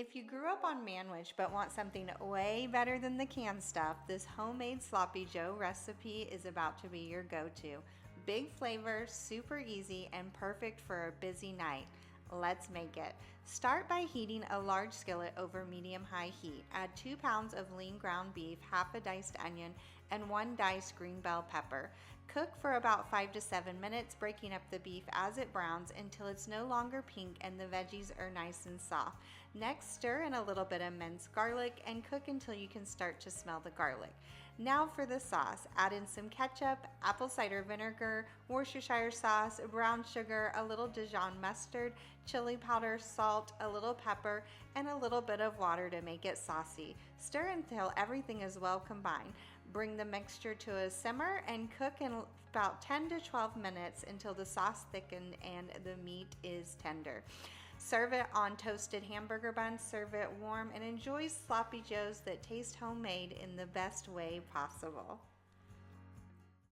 If you grew up on Manwich but want something way better than the canned stuff, this homemade Sloppy Joe recipe is about to be your go-to. Big flavor, super easy, and perfect for a busy night. Let's make it. Start by heating a large skillet over medium-high heat. Add 2 pounds of lean ground beef, half a diced onion, and 1 diced green bell pepper. Cook for about 5 to 7 minutes, breaking up the beef as it browns until it's no longer pink and the veggies are nice and soft. Next, stir in a little bit of minced garlic and cook until you can start to smell the garlic. Now for the sauce. Add in some ketchup, apple cider vinegar, Worcestershire sauce, brown sugar, a little Dijon mustard, chili powder, salt, a little pepper, and a little bit of water to make it saucy. Stir until everything is well combined. Bring the mixture to a simmer and cook in about 10 to 12 minutes until the sauce thickens and the meat is tender. Serve it on toasted hamburger buns, serve it warm, and enjoy sloppy joes that taste homemade in the best way possible.